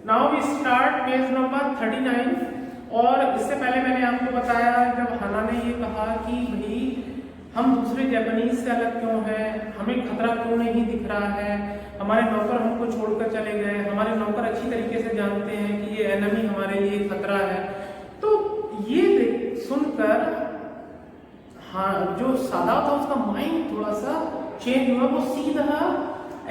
Now we start page number 39। और इससे पहले मैंने आपको बताया जब हाना ने ये कहा कि भाई हम दूसरे जापानीज से अलग क्यों हैं, हमें खतरा क्यों नहीं दिख रहा है, हमारे नौकर हमको छोड़कर चले गए, हमारे नौकर अच्छी तरीके से जानते हैं कि ये एनिमी हमारे लिए खतरा है। तो ये सुनकर हाँ जो सादाव था उसका माइंड थोड़ा सा चेंज हुआ। वो सीधा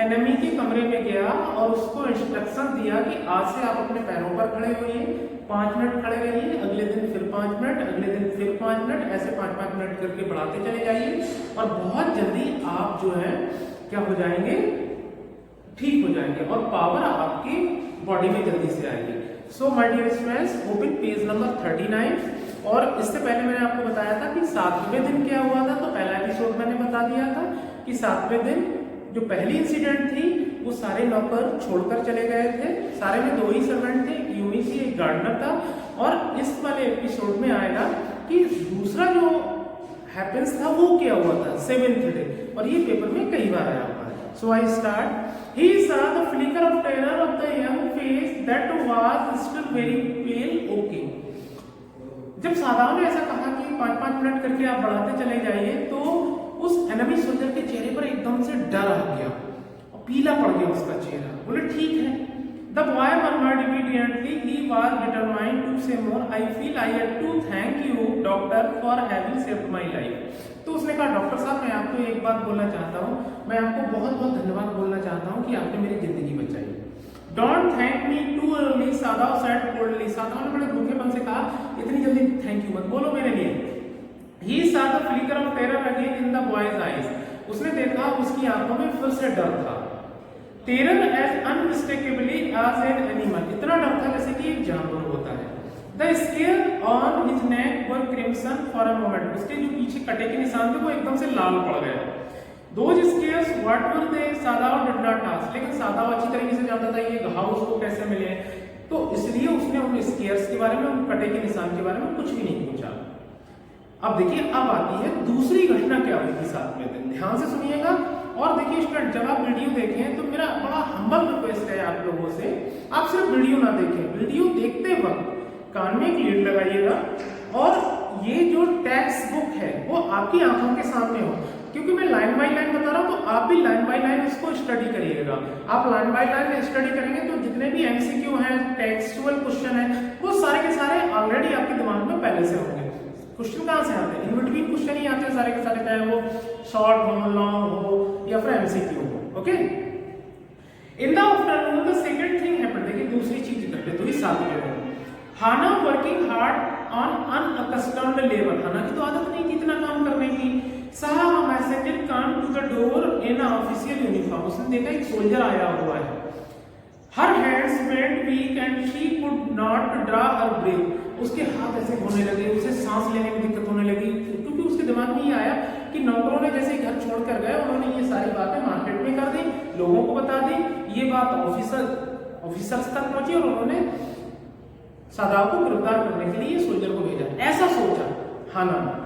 एनिमी के कमरे में गया और उसको इंस्ट्रक्शन दिया कि आज से आप अपने पैरों पर खड़े होइए, 5 मिनट खड़े रहिए, अगले दिन फिर 5 मिनट, अगले दिन फिर 5 मिनट, ऐसे 5-5 मिनट करके बढ़ाते चले जाइए और बहुत जल्दी आप जो है क्या हो जाएंगे, ठीक हो जाएंगे और पावर आपकी बॉडी में जल्दी से आएगी। So my dear students, open page number 39। और इससे पहले मैंने आपको बताया था कि 7वें दिन क्या हुआ था। तो पहला एपिसोड मैंने बता दिया था कि 7वें दिन जो पहली इंसिडेंट थी वो सारे नौकर छोड़कर चले गए थे। सारे में 2 ही सर्वेंट थे, एक यूमी थी, एक गार्डनर था। और इस वाले एपिसोड में आएगा कि दूसरा जो हैपेंस था वो क्या हुआ था 7th डे, और ये पेपर में कई बार आया हुआ है। So I start. He saw the flicker of terror of the young face that was still very pale. Okay. जब सादाव ने ऐसा कहा कि 5-5 मिनट करके आप बढ़ाते चले जाइए तो उस एनिमी सोल्जर के चेहरे पर एकदम से डर आ गया और पीला पड़ गया उसका चेहरा। बोले ठीक है। The boy murmured immediately. He was determined to say more. I feel I had to thank you, doctor, for having saved my life. तो उसने कहा डॉक्टर साहब मैं आपको एक बात बोलना चाहता हूँ, मैं आपको बहुत बहुत धन्यवाद बोलना चाहता हूँ कि आपने मेरी जिंदगी बचाई। Don't thank me too early, Sadav said coldly. Sadav ने बड़े रूखेपन से कहा इतनी जल्दी थैंक यू मत बोलो मेरे लिए। He saw the flicker of terror again in the boy's eyes. उसने देखा उसकी आंखों में फिर से डर था। Terror as unmistakably as an animal, इतना डर था जैसे कि एक जानवर होता है। The scare on his neck were crimson for a moment. उसके जो पीछे कटे के निशान थे वो एकदम से लाल पड़ गए। Those scares, what were they? सादाव did not ask. लेकिन सादाव अच्छी तरीके से जानता था ये घाव उसको कैसे मिले, तो इसलिए उसने उन स्केयर्स के बारे में, उन कटे के निशान के बारे में कुछ भी नहीं पूछा। अब देखिए अब आती है दूसरी घटना क्या हुई थी 7वें दिन। ध्यान से सुनिएगा और देखिए स्टूडेंट जब आप वीडियो देखें तो मेरा बड़ा हम्बल रिक्वेस्ट है आप लोगों से, आप सिर्फ वीडियो ना देखें, वीडियो देखते वक्त कान में एक लीड लगाइएगा और ये जो टेक्स्ट बुक है वो आपकी आंखों के सामने हो, क्योंकि मैं लाइन बाय लाइन बता रहा हूँ तो आप भी लाइन बाय लाइन इसको स्टडी करिएगा। आप लाइन बाय लाइन स्टडी करेंगे तो जितने भी एमसीक्यू हैं, टेक्सचुअल क्वेश्चन है, वो सारे के सारे ऑलरेडी आपके दिमाग में पहले से होंगे। क्वेश्चन कहाँ से आते हैं? इन बिटवीन क्वेश्चन ही आते हैं सारे के सारे, चाहे वो शॉर्ट हो, लॉन्ग हो या फिर एमसीक्यू हो। Okay, in the afternoon the second thing happened. देखिए दूसरी चीज घटित हुई 7वें दिन। Hanna working hard on unaccustomed labour. Hanna की तो आदत नहीं थी इतना काम करने की। साहा messenger come to the door in official uniform. उसने देखा एक सोल्जर आया हुआ है। Her hands went weak and she could not draw her breath. उसके हाथ ऐसे होने लगे, उसे सांस लेने में दिक्कत होने लगी, क्योंकि उसके दिमाग में ये आया कि नौकरों ने जैसे घर छोड़कर गए उन्होंने ये सारी बातें मार्केट में कर दी, लोगों को बता दी, ये बात ऑफिसर्स तक पहुंची और उन्होंने सादाव को गिरफ्तार करने के लिए सोल्जर को भेजा। ऐसा सोचा हाना ने।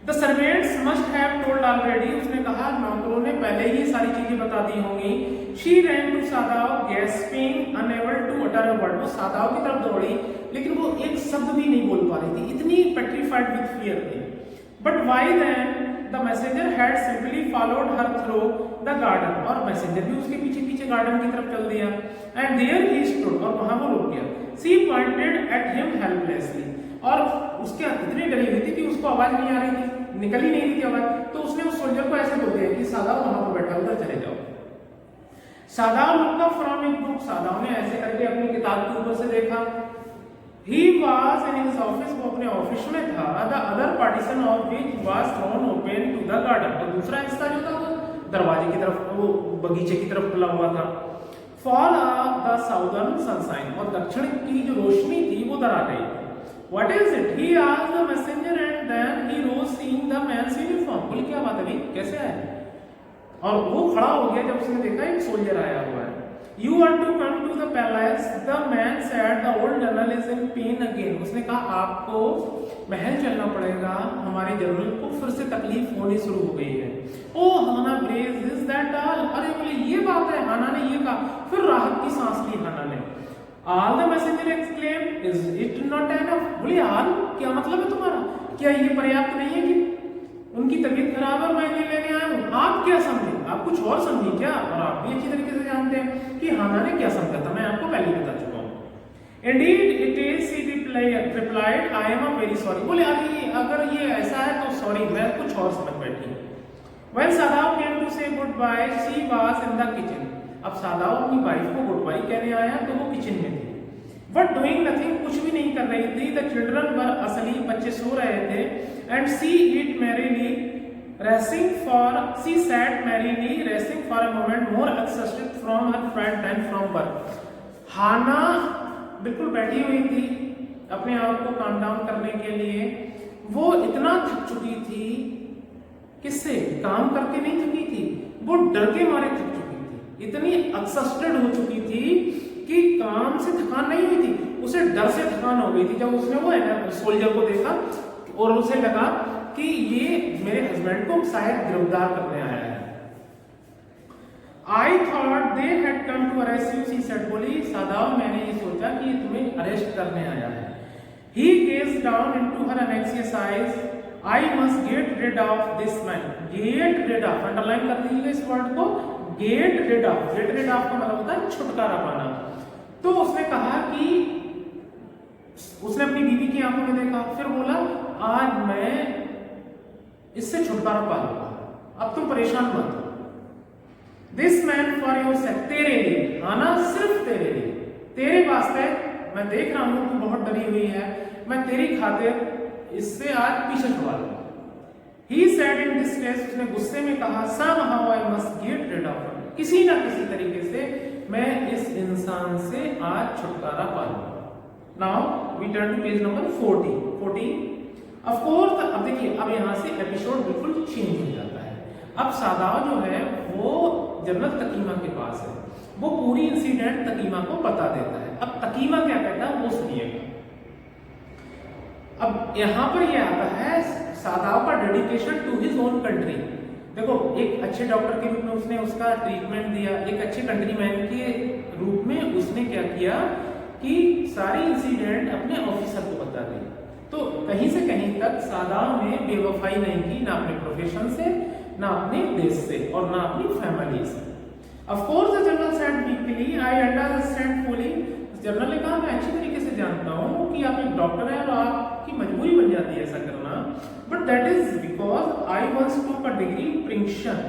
The servants must have told already. उसने कहा नौकरों ने पहले ही सारी चीजें बता दी होंगी। She ran to Sadav gasping unable to utter a word. वो सादाव की तरफ दौड़ी लेकिन वो एक शब्द भी नहीं बोल पा रही थी, इतनी पेट्रिफाइड विद फियर थी। But why then the messenger had simply followed her through the garden. और मैसेंजर भी उसके पीछे पीछे गार्डन की तरफ चल दिया। एंड देयर ही स्टूड, और वहां वो रुक गया। सी पॉइंटेड एट हिम हेल्पलेसली, और उसके इतनी डरी हुई थी कि उसको आवाज नहीं आ रही थी, निकल ही नहीं रही थी आवाज। तो उसने उस सोल्जर को ऐसे बोल दिया कि सादाव वहां पर बैठा, उधर चले जाओ। Sadav looked up from his book. Sadav ने ऐसे करके अपनी किताब के ऊपर से देखा। He was in his office, वो अपने ऑफिस में था। The other partition of which was thrown open to the garden, और दूसरा हिस्सा जो था वो दरवाजे की तरफ, वो बगीचे की तरफ खुला हुआ था। Fall the southern sunshine, और दक्षिण की जो रोशनी थी वो उधर आ गई। What is it? He asked the messenger and then he rose seeing the man's uniform. बोले क्या बात है भाई, कैसे आए? और वो खड़ा हो गया जब उसने देखा एक सोल्जर आया हुआ है। You want to come to the palace? The man said, the old general is in pain again. उसने कहा आपको महल चलना पड़ेगा, हमारे जनरल को फिर से तकलीफ होनी शुरू हो गई है। Oh, Hana prays, is that all? अरे बोले ये बात है, हाना ने ये कहा। फिर राहत की सांस ली हाना ने। All the messenger exclaim, is it not enough? बोले ऑल क्या मतलब है तुम्हारा, क्या ये पर्याप्त नहीं है कि उनकी तबीयत खराब है और मैं इन्हें लेने आया हूँ? आप क्या समझे, आप कुछ और समझे क्या? और आप भी अच्छी तरीके से जानते हैं कि हाना ने क्या समझा था, मैं आपको पहले बता चुका हूँ। Indeed it is, she replied, I am very sorry। बोले अगर ये ऐसा है तो सॉरी, मैं कुछ और समझ बैठी। When Sadao came to say goodbye, she was in the kitchen। अब सादाव अपनी वाइफ को गुड बाय कहने आया तो वो किचन में थी। But doing nothing, कुछ भी नहीं कर रही थी। The children were asleep, बच्चे सो रहे थे। And she sat merrily, resting for a moment, more exhausted from her fright than from work। हाना बिल्कुल बैठी हुई थी अपने आप को काम डाउन करने के लिए। वो इतना थक चुकी थी, किससे? काम करके नहीं थकी थी, वो डर के मारे थक चुकी थी, इतनी एक्सॉस्टेड हो चुकी थी कि काम से थकान नहीं हुई थी, उसे डर से थकान हो गई थी। जब उसने वो है ना सोल्जर को देखा और उसे लगा कि ये मेरे हस्बैंड को शायद गिरफ्तार करने आया है। I thought they had come to arrest you, she said। बोली सादाव, मैंने ये सोचा कि ये तुम्हें अरेस्ट करने आया है। He gazed down into her anxious eyes। I must get rid of this man। Get rid of, underline कर दीजिएगा इस वर्ड को, get rid of। get rid of का मतलब होता है छुटकारा पाना। तो उसने कहा कि उसने अपनी बीवी की आंखों में देखा, फिर बोला आज मैं इससे छुटकारा पा लूंगा, अब तुम परेशान मत हो। This man for your sake, तेरे लिए, आना सिर्फ तेरे लिए, तेरे वास्ते। मैं देख रहा हूं तू बहुत डरी हुई है, मैं तेरी खातिर इससे आज पीछे छुड़ा लूंगा। He said in distress, उसने गुस्से में कहा somehow I must get rid of him। किसी ना किसी तरीके से मैं इस इंसान से आज छुटकारा पा लूंगा। Now we turn to page number 40। Of course, अब देखिए, अब यहाँ से एपिसोड बिल्कुल चेंज हो जाता है। अब सादाव जो है वो जनरल तकीमा के पास है, वो पूरी इंसिडेंट तकीमा को बता देता है। अब तकीमा क्या कहता है वो सुनिएगा। अब यहाँ पर ये आता है सादाव का dedication to his own country. देखो, एक अच्छे डॉक्टर के रूप में उसने उसका ट्रीटमेंट दिया, एक अच्छे कंट्रीमैन के रूप में उसने क्या किया कि सारी इंसिडेंट अपने ऑफिसर को बता दी। तो कहीं से कहीं तक सादाव ने बेवफाई नहीं की, ना अपने प्रोफेशन से, ना अपने देश से, और ना अपनी फैमिली से। Of course the general said weakly, I understand fully। General ने कहा, मैं अच्छी तरीके से जानता हूँ कि आप एक डॉक्टर हैं और आपकी मजबूरी बन जाती है ऐसा करना। But that is because I once took a degree Princeton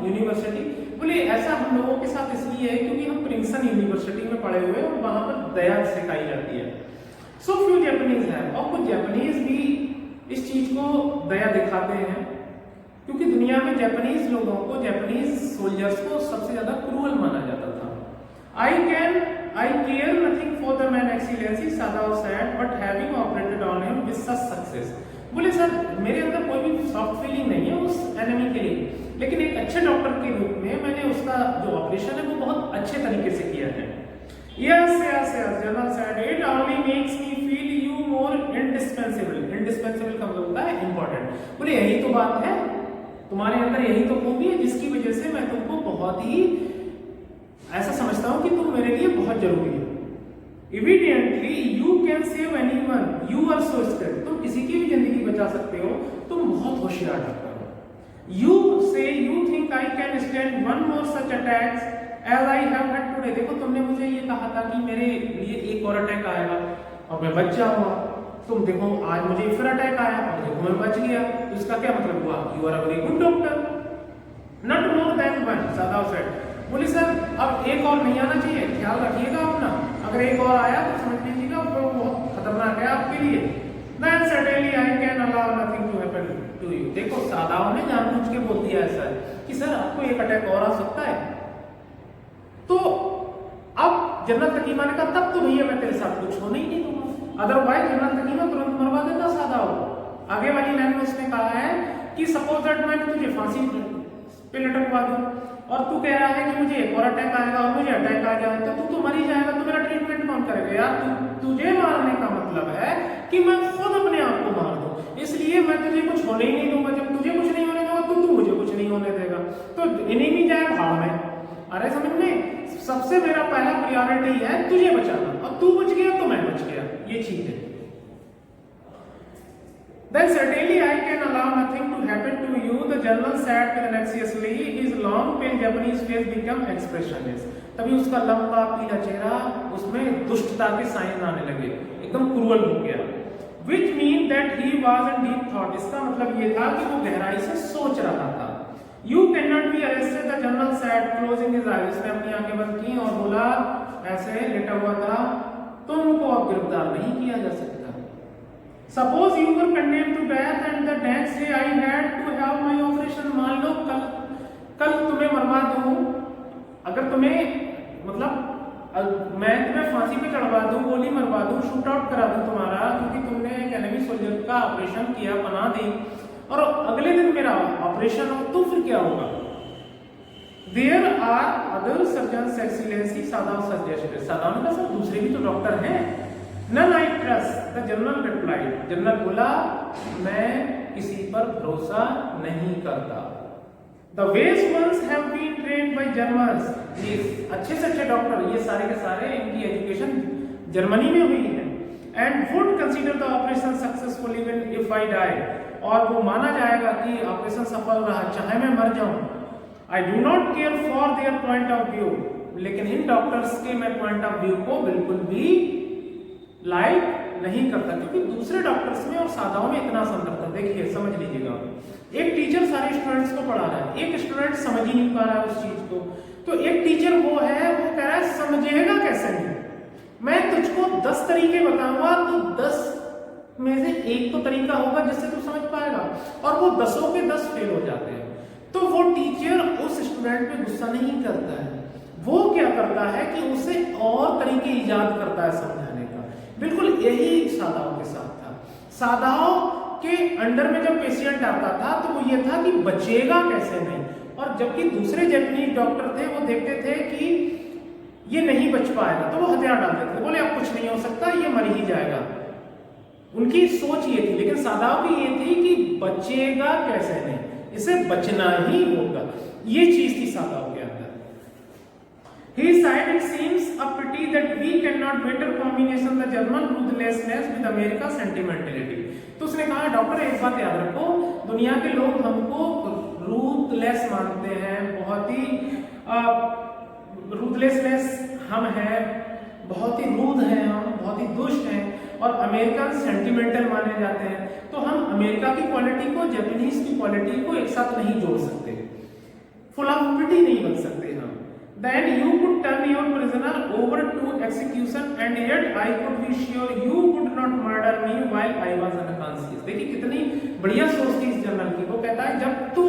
university. बोले ऐसा हम लोगों के साथ इसलिए है क्योंकि हम प्रिंसटन यूनिवर्सिटी में पढ़े हुए हैं और वहां पर दया सिखाई जाती है। So few Japanese हैं, और कुछ जापानीज भी इस चीज को दया दिखाते हैं, क्योंकि दुनिया में जापानीज लोगों को, जापानीज सोल्जर्स को सबसे ज्यादा क्रूअल माना जाता था। I care nothing for the man excellency, Sadao said, but having operated on him with such success। बोले सर, मेरे अंदर कोई भी सॉफ्ट फीलिंग नहीं है उस एनिमी के लिए, लेकिन एक अच्छे डॉक्टर के रूप में मैंने उसका जो ऑपरेशन है वो बहुत अच्छे तरीके से किया है। Yes, General said, it only makes me feel you more indispensable। indispensable का मतलब होता है important। बोले यही तो बात है, तुम्हारे अंदर यही तो खूबी है जिसकी वजह से मैं तुमको बहुत ही ऐसा समझता हूं कि तुम मेरे लिए बहुत जरूरी है। Evidently you can save anyone, you are so skilled। तुम किसी की भी जिंदगी बचा सकते हो, तुम बहुत होशियार डॉक्टर हो। You say you think I can stand one more such attacks as I have had today। देखो, तुमने मुझे ये कहा था कि मेरे लिए एक और अटैक आएगा और मैं बच जाऊंगा। तुम देखो, आज मुझे फिर अटैक आया और देखो मैं बच गया। तो इसका क्या मतलब हुआ? You are a very good doctor, not more than one, Sadao said। बोली सर, अब एक और नहीं आना चाहिए, ख्याल रखिएगा अपना, अगर एक और आया तो समझ लीजिएगा वो बहुत खतरनाक है आपके लिए। Then certainly I can allow nothing to happen to you। देखो, सादाव ने जानबूझ के बोल दिया ऐसा कि सर आपको एक अटैक और आ सकता है। तो अब जनरल तकीमा ने कहा, तब तो भैया मैं तेरे साथ कुछ होने ही नहीं दूंगा। अदरवाइज जनरल तकीमा तुरंत मरवा देता सादाव। आगे वाली लाइन में उसने कहा है कि सपोज दैट मैं तुझे फांसी पे लटकवा दूं और तू कह रहा है कि मुझे एक और अटैक आएगा और मुझे अटैक आ जाए तो तू मर ही जाएगा, तो मेरा ट्रीटमेंट कौन करेगा यार? तुझे मारने का मतलब है कि मैं खुद अपने आप को मार दूं, इसलिए मैं तुझे कुछ होने ही नहीं दूंगा। जब तुझे कुछ नहीं होने दूंगा तो तू मुझे कुछ नहीं होने देगा। तो इन्हीं भी जाए भाड़ में। अरे समझ में, सबसे मेरा पहला प्रायोरिटी है तुझे बचाना, और तू बच गया तो मैं बच गया, ये चीज है। Then certainly I can allow nothing to happen to you, the general said tenaciously. His long pale Japanese face became expressionless. तभी उसका लंबा पीला चेहरा उसमें दुष्टता के साइन आने लगे, एकदम क्रूअल हो गया। Which means that he was in deep thought. इसका मतलब ये था कि वो गहराई से सोच रहा था। You cannot be arrested, the general said, closing his eyes. उसने अपनी आंखें बंद की और बोला, ऐसे लेटा हुआ था, तुमको अब गिरफ्तार नहीं किया जा सकता। Suppose you were condemned to death and the next day I had to have my operation. मान लो कल तुम्हें मरवा दूं, अगर तुम्हें मतलब मैं तुम्हें फांसी पे चढ़वा दूं, गोली मरवा दूं, शूट आउट करा दूं तुम्हारा, क्योंकि तुमने एक एनिमी सोल्जर का ऑपरेशन किया, बना दी, और अगले दिन मेरा ऑपरेशन हो, तो फिर क्या होगा? There are other surgeons excellency, सादाव suggested. सादाव ने कहा सर दूसरे भी तो डॉक्टर हैं। None I trust, the general replied. General बोला मैं किसी पर भरोसा नहीं करता। The best ones have been trained by Germans. ये अच्छे से अच्छे डॉक्टर, ये सारे के सारे इनकी एजुकेशन जर्मनी में हुई है। And would consider the operation successful even if I die. और वो माना जाएगा कि ऑपरेशन सफल रहा चाहे मैं मर जाऊं। I do not care for their point of view. लेकिन इन डॉक्टर्स के मैं पॉइंट ऑफ व्यू को बिल्कुल भी लाइक नहीं करता, क्योंकि दूसरे डॉक्टर्स में और सादाओं में इतना अंतर था। देखिए समझ लीजिएगा, एक टीचर सारे स्टूडेंट्स को पढ़ा रहा है, एक स्टूडेंट समझ ही नहीं पा रहा है उस चीज को, तो एक टीचर वो कह रहा है समझेगा कैसे नहीं, मैं तुझको 10 तरीके बताऊंगा तो 10 में से एक तो तरीका होगा जिससे तू समझ पाएगा, और वो 10 के 10 फेल हो जाते हैं। तो वो टीचर उस स्टूडेंट पे गुस्सा नहीं करता है, वो क्या करता है कि उसे और तरीके इजाद करता है समझाने का। बिल्कुल यही सादाओं के साथ था। सादाओं के अंडर में जब पेशेंट आता था तो वो ये था कि बचेगा कैसे नहीं, और जबकि दूसरे जापानीज डॉक्टर थे वो देखते थे कि ये नहीं बच पाएगा तो वो हथियार डालते थे, बोले अब कुछ नहीं हो सकता, ये मर ही जाएगा। उनकी सोच ये थी, लेकिन सादाओं की ये थी कि बचेगा कैसे नहीं, इसे बचना ही होगा, ये चीज थी सादाओं के अंदर। He said it seems a pity that we cannot better combination the German ruthlessness with America sentimentality. तो उसने कहा डॉक्टर एक बात याद रखो, दुनिया के लोग हमको रूथलेस मानते हैं, बहुत ही रूथलेसनेस हम हैं, बहुत ही रूद हैं हम, बहुत ही दुष्ट हैं, और अमेरिकन सेंटिमेंटल माने जाते हैं। तो हम अमेरिका की क्वालिटी को जापानीज की क्वालिटी को एक साथ नहीं जोड़ सकते, फुलाफिटी नहीं बन सकते हम। Then you could turn your prisoner over to execution and yet I could be sure you would not murder me while I was unconscious. देखिए कितनी बढ़िया सोच थी इस जनरल की। वो कहता है जब तू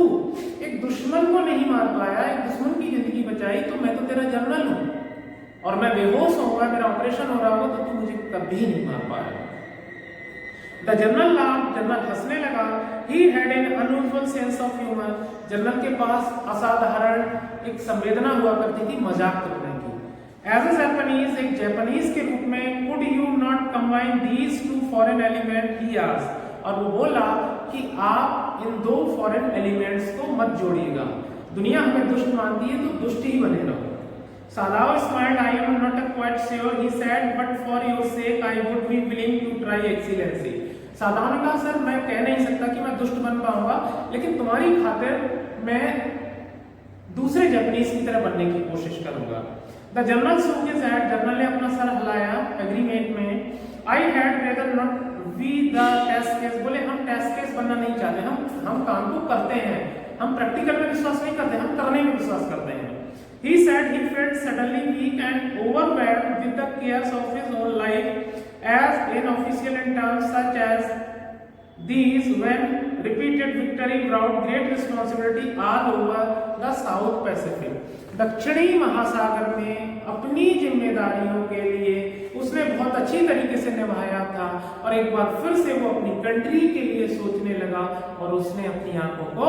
एक दुश्मन को नहीं मार पाया, एक दुश्मन की जिंदगी बचाई, तो मैं तो तेरा जनरल हूँ, और मैं बेहोश होऊंगा, मेरा ऑपरेशन हो रहा होगा, तो तू मुझे कभी नहीं मार पाया। The general laughed, जनरल हंसने लगा। He had an unusual sense of humor. General के पास असाधारण एक संवेदना हुआ करती थी मजाक करने की। As a Japanese, एक जापानीज के रूप में, could you not combine these two foreign elements? He asked. और वो बोला कि आप इन दो फॉरेन एलिमेंट्स को मत जोड़िएगा, दुनिया हमें दुष्ट मानती है तो दुष्ट ही बने रहो। Sadao smiled. I am not quite sure, he said, but for your sake I would be willing to try excellency. सादाओं ने कहा सर मैं कह नहीं सकता कि मैं दुष्ट बन पाऊंगा, लेकिन तुम्हारी खातिर मैं दूसरे जापानीज की तरह बनने की कोशिश करूंगा। The general shook his head. General ने अपना सर हिलाया एग्रीमेंट में। I had rather not be the test case. बोले हम टेस्ट केस बनना नहीं चाहते, हम काम को करते हैं, हम प्रैक्टिकल में विश्वास नहीं करते, हम करने में विश्वास करते हैं। He said he felt suddenly weak and overwhelmed with the chaos of his own life, as an official in terms such as these, when repeated victory brought great responsibility all over the South Pacific. दक्षिणी महासागर में अपनी जिम्मेदारियों के लिए उसने बहुत अच्छी तरीके से निभाया था, और एक बार फिर से वो अपनी कंट्री के लिए सोचने लगा, और उसने अपनी आंखों को